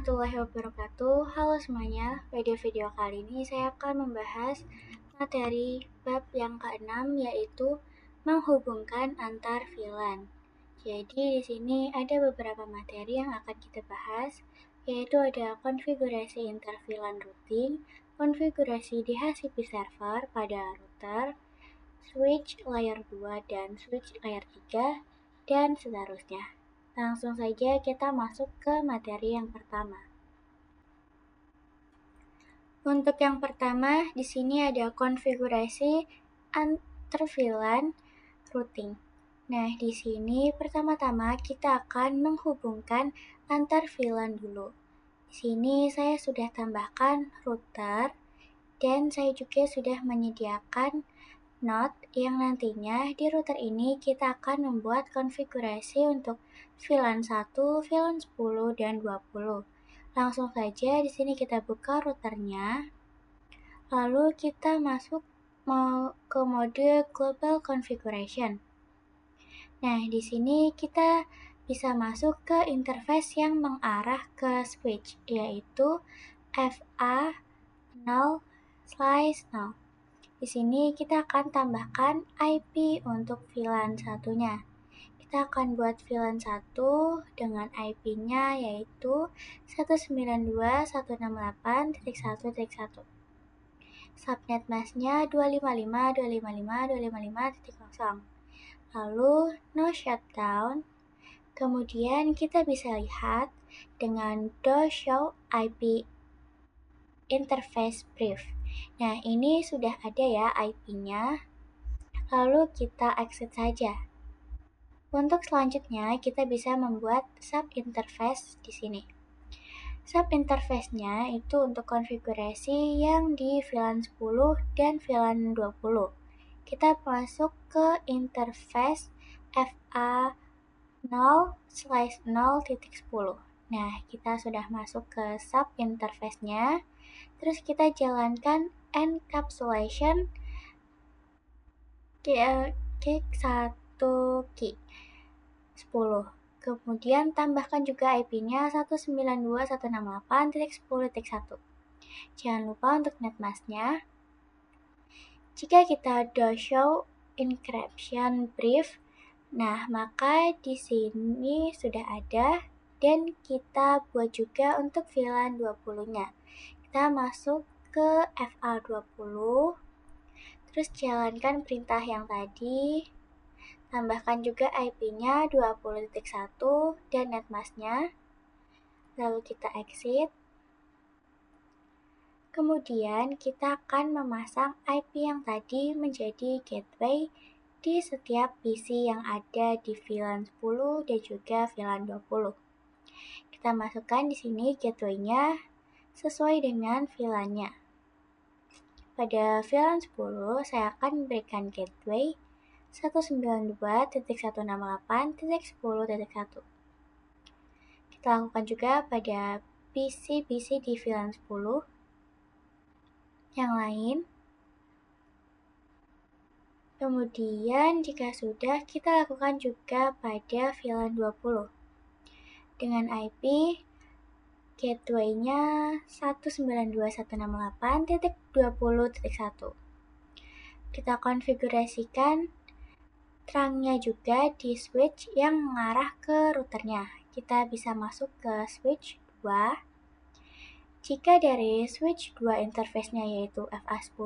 warahmatullahi wabarakatuh. Halo semuanya, pada video kali ini saya akan membahas materi bab yang ke-6 yaitu menghubungkan antar VLAN. Jadi di sini ada beberapa materi yang akan kita bahas, yaitu ada konfigurasi inter VLAN routing, konfigurasi DHCP server pada router, switch layer 2 dan switch layer 3, dan seterusnya. Langsung saja kita masuk ke materi yang pertama. Untuk yang pertama, di sini ada konfigurasi antar VLAN routing. Nah, di sini pertama-tama kita akan menghubungkan antar VLAN dulu. Di sini saya sudah tambahkan router dan saya juga sudah menyediakan node yang nantinya di router ini kita akan membuat konfigurasi untuk VLAN 1, VLAN 10, dan 20. Langsung saja di sini kita buka routernya. Lalu kita masuk ke mode Global Configuration. Nah, di sini kita bisa masuk ke interface yang mengarah ke switch, yaitu FA0/0. Di sini kita akan tambahkan IP untuk VLAN satunya. Kita akan buat VLAN 1 dengan IP-nya yaitu 192.168.1.1. Subnet masknya 255.255.255.0. Lalu no shutdown. Kemudian kita bisa lihat dengan do show IP interface brief. Nah, ini sudah ada ya IP-nya. Lalu kita exit saja. Untuk selanjutnya, kita bisa membuat sub interface di sini. Sub interface-nya itu untuk konfigurasi yang di VLAN 10 dan VLAN 20. Kita masuk ke interface FA0/0.10. Nah, kita sudah masuk ke sub interface-nya. Terus kita jalankan encapsulation key 1 key 10. Kemudian tambahkan juga IP-nya 192.168.10.1. Jangan lupa untuk netmasknya. Jika kita do show encryption brief, nah maka di sini sudah ada dan kita buat juga untuk VLAN 20-nya. Kita masuk ke FA20, terus jalankan perintah yang tadi, tambahkan juga IP-nya 20.1 dan netmasknya, lalu kita exit. Kemudian kita akan memasang IP yang tadi menjadi gateway di setiap PC yang ada di VLAN 10 dan juga VLAN 20. Kita masukkan di sini gateway-nya sesuai dengan VLAN-nya. Pada VLAN 10, saya akan memberikan gateway 192.168.10.1. Kita lakukan juga pada PC-PC di VLAN 10 yang lain. Kemudian jika sudah, kita lakukan juga pada VLAN 20 dengan IP gateway-nya 192.168.20.1. Kita konfigurasikan terangnya juga di switch yang mengarah ke routernya. Kita bisa masuk ke switch 2. Jika dari switch 2 interface-nya yaitu FA10,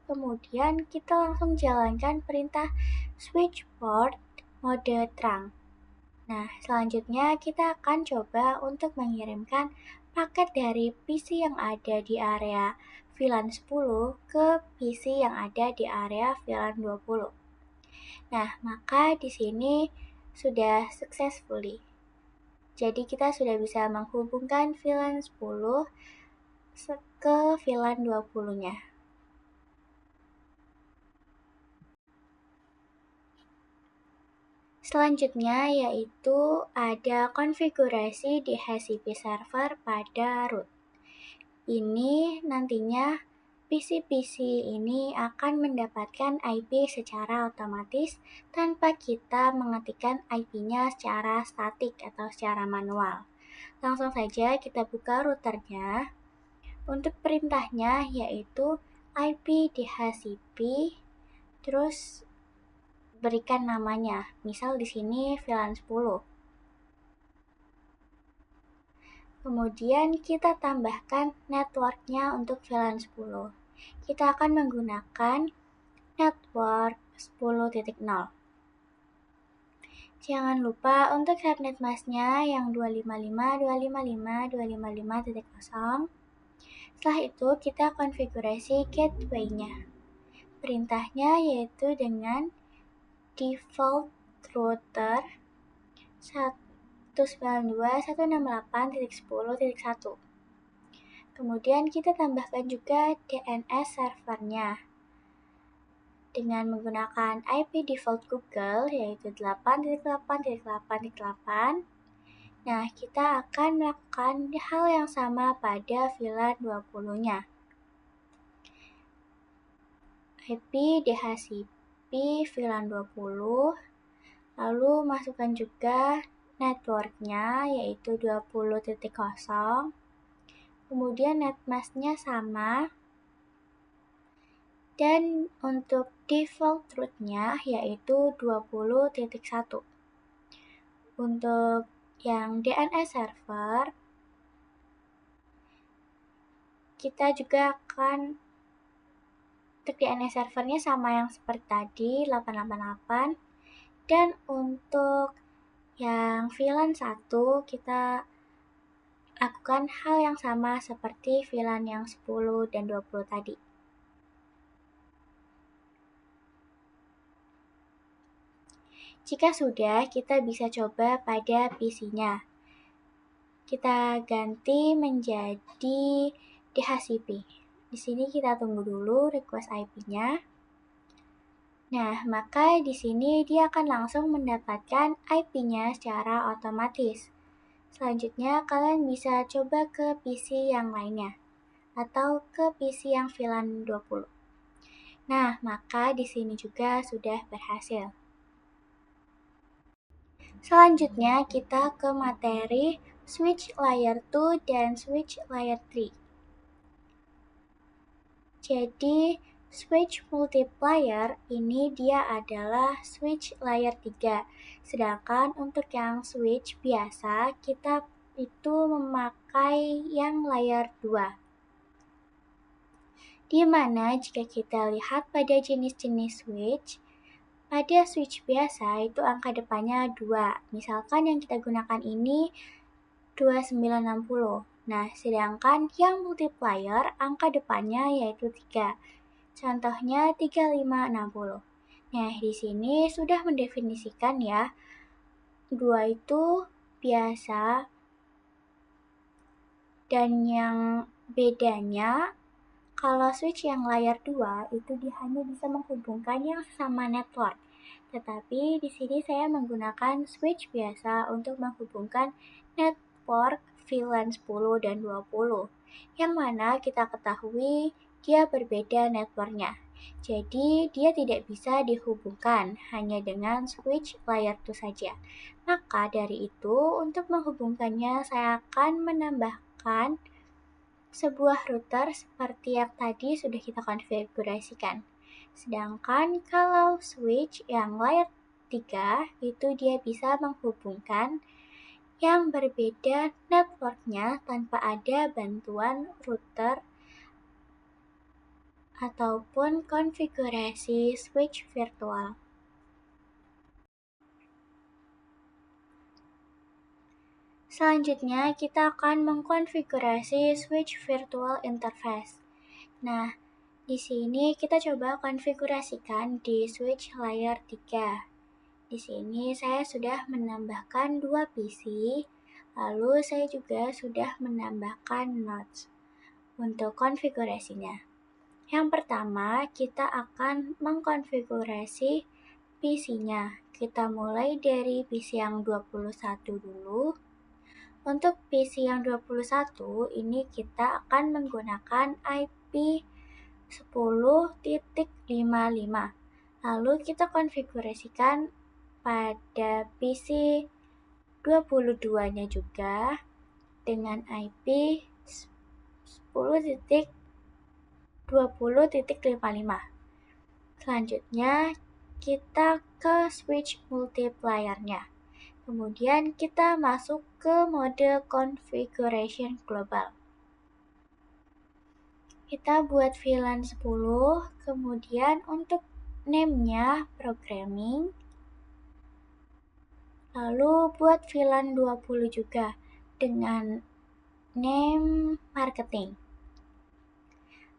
kemudian kita langsung jalankan perintah switch port mode terang. Nah, selanjutnya kita akan coba untuk mengirimkan paket dari PC yang ada di area VLAN 10 ke PC yang ada di area VLAN 20. Nah, maka di sini sudah successfully. Jadi kita sudah bisa menghubungkan VLAN 10 ke VLAN 20-nya. Selanjutnya yaitu ada konfigurasi DHCP server pada root. Ini nantinya PC-PC ini akan mendapatkan IP secara otomatis tanpa kita mengetikkan IP-nya secara statik atau secara manual. Langsung saja kita buka routernya. Untuk perintahnya yaitu IP DHCP, terus berikan namanya. Misal di sini VLAN 10. Kemudian kita tambahkan networknya untuk VLAN 10. Kita akan menggunakan network 10.0. Jangan lupa untuk subnet masknya yang 255.255.255.0. Setelah itu kita konfigurasi gateway-nya. Perintahnya yaitu dengan default router 192.168.10.1. Kemudian kita tambahkan juga DNS servernya dengan menggunakan IP default Google yaitu 8.8.8.8. Nah, kita akan melakukan hal yang sama pada VLAN 20-nya. IP DHCP VLAN 20, lalu masukkan juga networknya yaitu 20.0, kemudian netmasknya sama, dan untuk default rootnya yaitu 20.1. Untuk yang DNS server, kita juga akan untuk DNS servernya sama yang seperti tadi, 888. Dan untuk yang VLAN 1, kita lakukan hal yang sama seperti VLAN yang 10 dan 20 tadi. Jika sudah, kita bisa coba pada PC-nya. Kita ganti menjadi DHCP. Di sini kita tunggu dulu request IP-nya. Nah, maka di sini dia akan langsung mendapatkan IP-nya secara otomatis. Selanjutnya, kalian bisa coba ke PC yang lainnya atau ke PC yang VLAN 20. Nah, maka di sini juga sudah berhasil. Selanjutnya kita ke materi switch layer 2 dan switch layer 3. Jadi, switch multiplier ini dia adalah switch layer 3. Sedangkan untuk yang switch biasa, kita itu memakai yang layer 2. Di mana jika kita lihat pada jenis-jenis switch, pada switch biasa itu angka depannya 2. Misalkan yang kita gunakan ini 2960. Nah, sedangkan yang multiplier angka depannya yaitu 3. Contohnya 3560. Nah, di sini sudah mendefinisikan ya, 2 itu biasa dan yang bedanya kalau switch yang layer 2 itu dia hanya bisa menghubungkan yang sama network. Tetapi di sini saya menggunakan switch biasa untuk menghubungkan network VLAN 10 dan 20. Yang mana kita ketahui dia berbeda networknya. Jadi dia tidak bisa dihubungkan hanya dengan switch layer 2 saja. Maka dari itu untuk menghubungkannya saya akan menambahkan sebuah router seperti yang tadi sudah kita konfigurasikan. Sedangkan kalau switch yang layer 3 itu dia bisa menghubungkan yang berbeda networknya tanpa ada bantuan router ataupun konfigurasi switch virtual. Selanjutnya, kita akan mengkonfigurasi switch virtual interface. Nah, di sini kita coba konfigurasikan di switch layer 3. Di sini saya sudah menambahkan 2 PC, lalu saya juga sudah menambahkan nodes untuk konfigurasinya. Yang pertama, kita akan mengkonfigurasi PC-nya. Kita mulai dari PC yang 21 dulu. Untuk PC yang 21 ini kita akan menggunakan IP 10.55. Lalu kita konfigurasikan pada PC 22-nya juga. dengan IP 10.20.55. Selanjutnya, kita ke switch multiplier-nya. Kemudian kita masuk ke mode configuration global. Kita buat VLAN 10, kemudian untuk name-nya programming, lalu buat VLAN 20 juga dengan name marketing.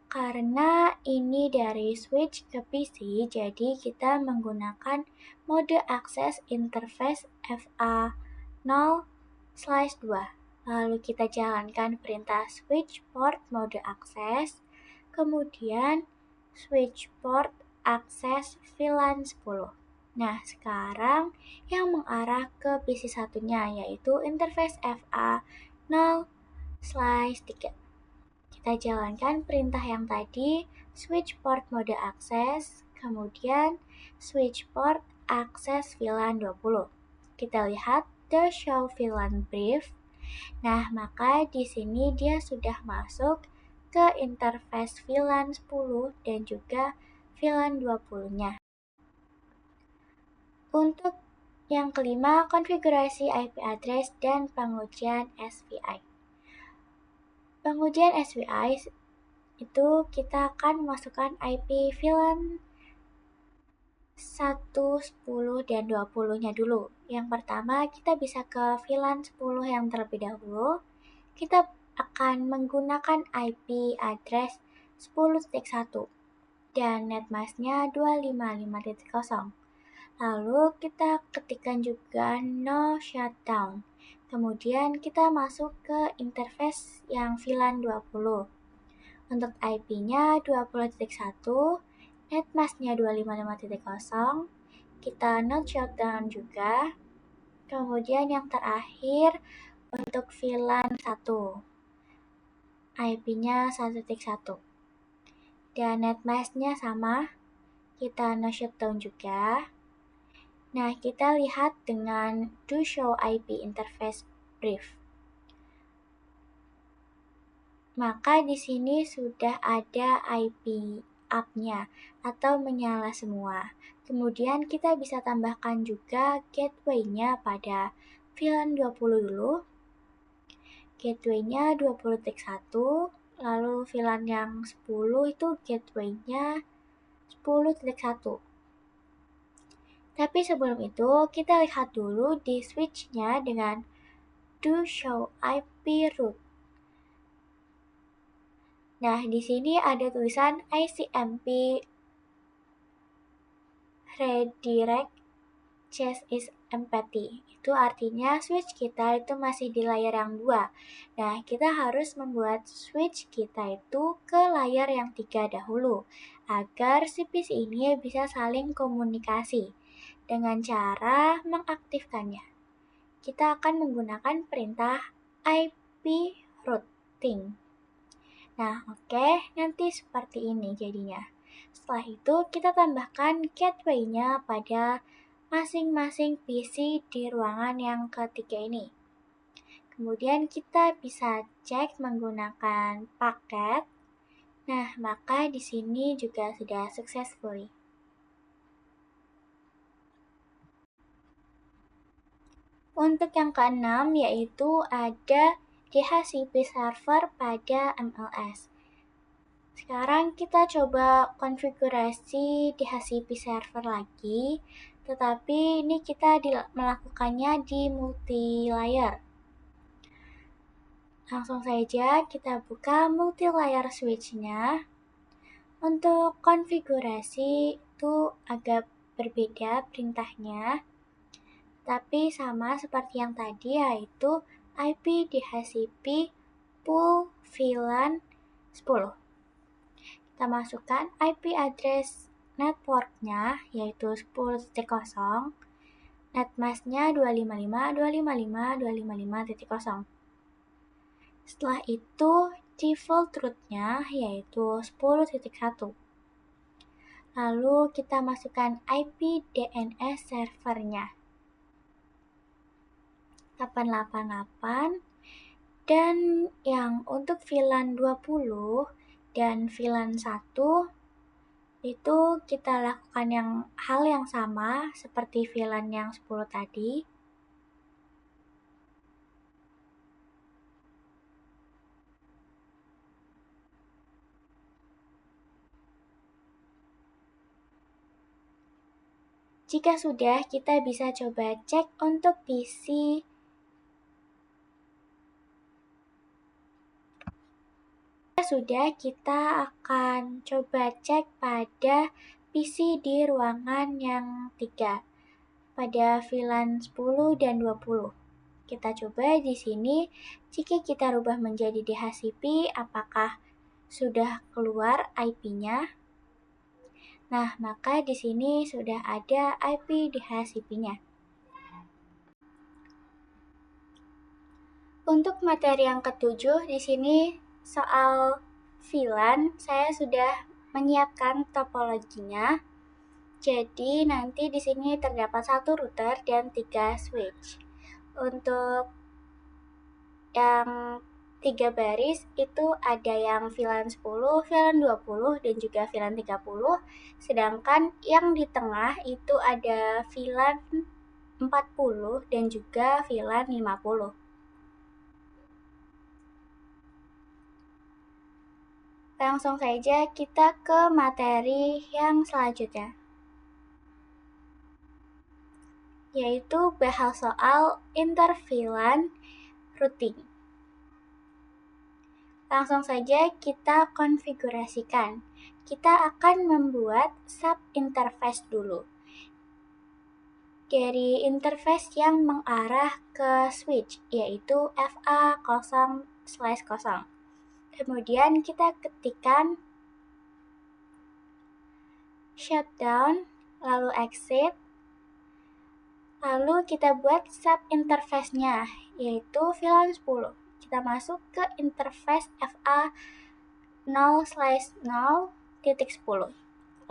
Karena ini dari switch ke PC, jadi kita menggunakan mode akses interface FA0/2. Lalu kita jalankan perintah switch port mode akses, kemudian switch port akses VLAN 10. Nah, sekarang yang mengarah ke PC satunya yaitu interface FA0/3. Kita jalankan perintah yang tadi, switch port mode akses, kemudian switch port akses VLAN 20. Kita lihat the show VLAN brief. Nah, maka di sini dia sudah masuk ke interface VLAN 10 dan juga VLAN 20-nya. Untuk yang kelima, konfigurasi IP address dan pengujian SPI. Pengujian SPI itu kita akan memasukkan IP VLAN 1, 10, dan 20-nya dulu. Yang pertama, kita bisa ke VLAN 10 yang terlebih dahulu. Kita akan menggunakan IP address 10.1 dan netmasknya 255.0. Lalu kita ketikkan juga no shutdown. Kemudian kita masuk ke interface yang VLAN 20. Untuk IP-nya 20.1, netmasknya 255.0, kita not shutdown juga. Kemudian yang terakhir untuk VLAN 1, IP-nya 1.1 dan netmasknya sama, kita no shutdown juga. Nah, kita lihat dengan do show IP interface brief. Maka di sini sudah ada IP up-nya atau menyala semua. Kemudian kita bisa tambahkan juga gateway-nya pada VLAN 20 dulu. Gateway-nya 20.1, lalu VLAN yang 10 itu gateway-nya 10.1. Tapi sebelum itu, kita lihat dulu di switch-nya dengan do show IP route. Nah, di sini ada tulisan ICMP redirect chess is empty. Itu artinya switch kita itu masih di layar yang 2. Nah, kita harus membuat switch kita itu ke layar yang 3 dahulu, agar si PC ini bisa saling komunikasi. Dengan cara mengaktifkannya, kita akan menggunakan perintah IP routing. Nah, oke, nanti seperti ini jadinya. Setelah itu, kita tambahkan gateway-nya pada masing-masing PC di ruangan yang ketiga ini. Kemudian kita bisa cek menggunakan paket. Nah, maka di sini juga sudah successfully. Untuk yang keenam yaitu ada DHCP server pada MLS. Sekarang kita coba konfigurasi DHCP server lagi, tetapi ini kita melakukannya di multi-layer. Langsung saja kita buka multi-layer switch-nya. Untuk konfigurasi itu agak berbeda perintahnya, tapi sama seperti yang tadi yaitu IP DHCP pool VLAN 10. Kita masukkan IP address network-nya yaitu 10.0, netmasknya 255.255.255.0. Setelah itu default root-nya yaitu 10.1. Lalu kita masukkan IP DNS servernya 888 Dan yang untuk VLAN 20 dan VLAN 1 itu kita lakukan hal yang sama seperti VLAN yang 10 tadi. Jika sudah, kita bisa coba cek untuk PC. Jika sudah, kita akan coba cek pada PC di ruangan yang 3, pada VLAN 10 dan 20. Kita coba di sini, jika kita rubah menjadi DHCP, apakah sudah keluar IP-nya? Nah, maka di sini sudah ada IP DHCP-nya. Untuk materi yang ketujuh, di sini soal VLAN, saya sudah menyiapkan topologinya. Jadi nanti di sini terdapat 1 router dan 3 switch. Untuk yang 3 baris itu ada yang VLAN 10, VLAN 20, dan juga VLAN 30. Sedangkan yang di tengah itu ada VLAN 40 dan juga VLAN 50. Langsung saja kita ke materi yang selanjutnya, yaitu bahas soal inter-VLAN routing. Langsung saja kita konfigurasikan. Kita akan membuat sub-interface dulu. Dari interface yang mengarah ke switch, yaitu FA0/0. Kemudian kita ketikkan shutdown, lalu exit, lalu kita buat sub-interface-nya, yaitu VLAN 10. Kita masuk ke interface FA0/0.10.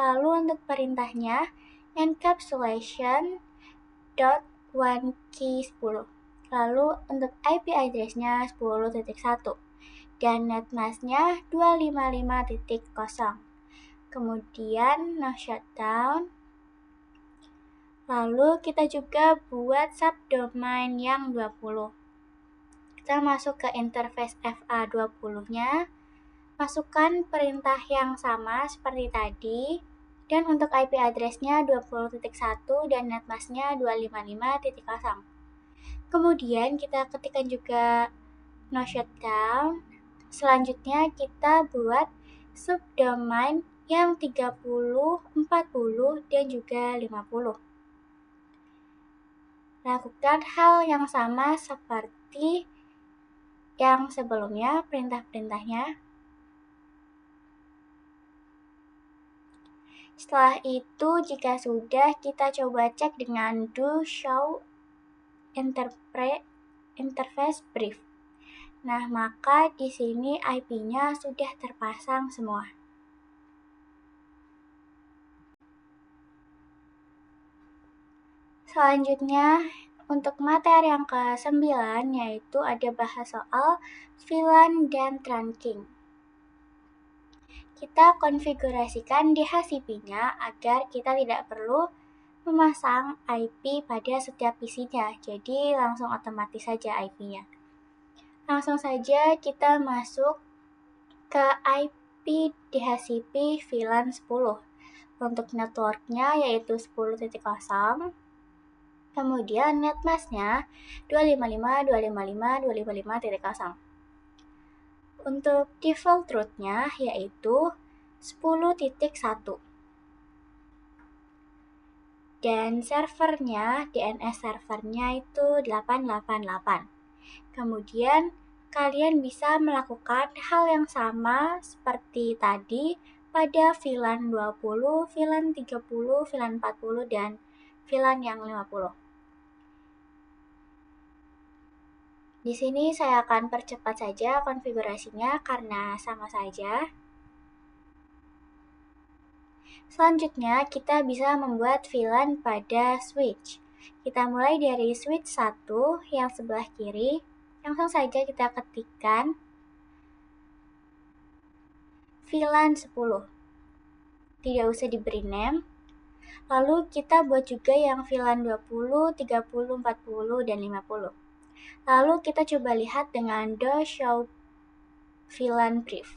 Lalu untuk perintahnya, encapsulation.1key10. Lalu untuk IP address-nya 10.1 dan netmask-nya 255.0. Kemudian no shutdown. Lalu kita juga buat subdomain yang 20. Kita masuk ke interface FA20-nya, masukkan perintah yang sama seperti tadi, dan untuk IP address-nya 20.1 dan netmask-nya 255.0. Kemudian kita ketikkan juga no shutdown. Selanjutnya kita buat subdomain yang 30, 40, dan juga 50. Lakukan hal yang sama seperti yang sebelumnya, perintah-perintahnya. Setelah itu, jika sudah, kita coba cek dengan do show interface brief. Nah, maka di sini IP-nya sudah terpasang semua. Selanjutnya, untuk materi yang ke-9, yaitu ada bahas soal VLAN dan trunking. Kita konfigurasikan DHCP-nya agar kita tidak perlu memasang IP pada setiap PC-nya, jadi langsung otomatis saja IP-nya. Langsung saja kita masuk ke IP DHCP VLAN 10. Untuk network-nya yaitu 10.0. Kemudian netmask-nya 255.255.255.0. Untuk default root-nya yaitu 10.1. Dan servernya, DNS servernya itu 888. Kemudian kalian bisa melakukan hal yang sama seperti tadi pada VLAN 20, VLAN 30, VLAN 40, dan VLAN yang 50. Di sini saya akan percepat saja konfigurasinya karena sama saja. Selanjutnya, kita bisa membuat VLAN pada switch. Kita mulai dari switch 1 yang sebelah kiri, Langsung saja kita ketikkan VLAN 10. Tidak usah diberi name. Lalu kita buat juga yang VLAN 20, 30, 40, dan 50. Lalu kita coba lihat dengan do show VLAN brief.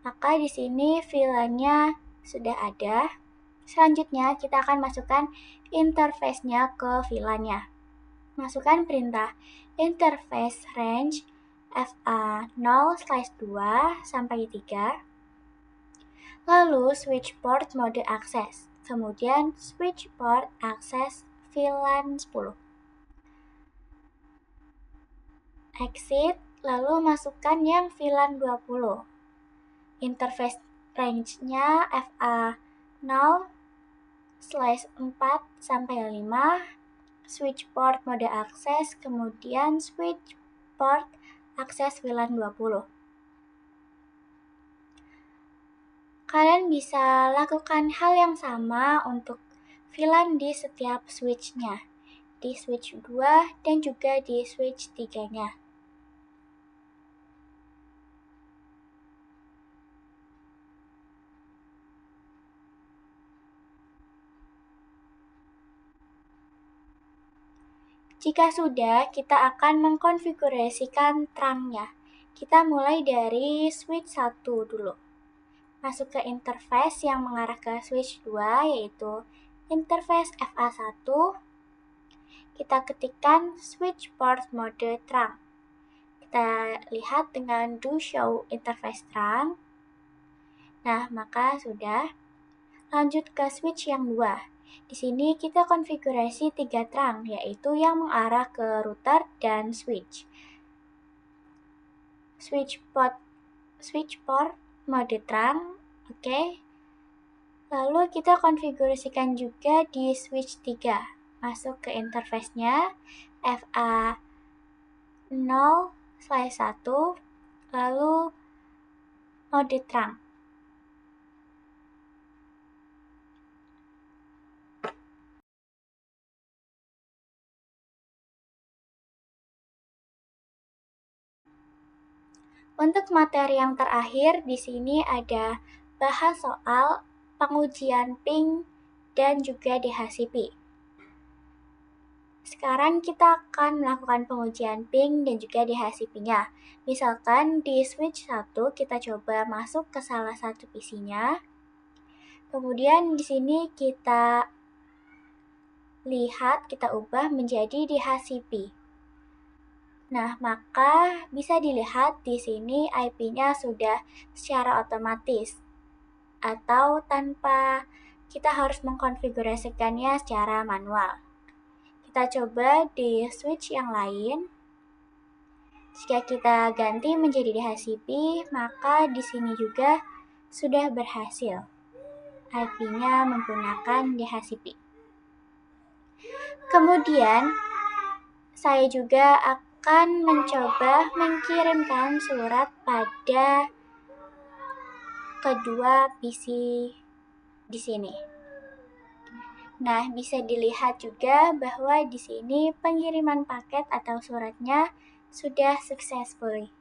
Maka di sini VLAN-nya sudah ada. Selanjutnya kita akan masukkan interface-nya ke VLAN-nya. Masukkan perintah interface range FA0/2 sampai 3. Lalu switch port mode akses, kemudian switch port akses VLAN 10. Exit, lalu masukkan yang VLAN 20. Interface range-nya FA0/4 sampai 5. Switch port mode akses, kemudian switch port akses VLAN 20. Kalian bisa lakukan hal yang sama untuk VLAN di setiap switch-nya, di switch 2 dan juga di switch 3-nya. Jika sudah, kita akan mengkonfigurasikan terangnya. Kita mulai dari switch 1 dulu. Masuk ke interface yang mengarah ke switch 2, yaitu interface FA1. Kita ketikkan switch port mode terang. Kita lihat dengan do show interface terang. Nah, maka sudah. Lanjut ke switch yang 2. Di sini kita konfigurasi 3 terang, yaitu yang mengarah ke router dan switch. Switch port mode terang, oke. Lalu kita konfigurasikan juga di switch 3. Masuk ke interface-nya FA0/1, lalu mode terang. Untuk materi yang terakhir, di sini ada bahas soal pengujian ping dan juga DHCP. Sekarang kita akan melakukan pengujian ping dan juga DHCP-nya. Misalkan di switch 1 kita coba masuk ke salah satu PC-nya. Kemudian di sini kita lihat, kita ubah menjadi DHCP. Nah, maka bisa dilihat di sini IP-nya sudah secara otomatis atau tanpa kita harus mengkonfigurasikannya secara manual. Kita coba di switch yang lain. Jika kita ganti menjadi DHCP, maka di sini juga sudah berhasil. IP-nya menggunakan DHCP. Kemudian, saya juga akan mencoba mengirimkan surat pada kedua PC di sini. Nah, bisa dilihat juga bahwa di sini pengiriman paket atau suratnya sudah successfully.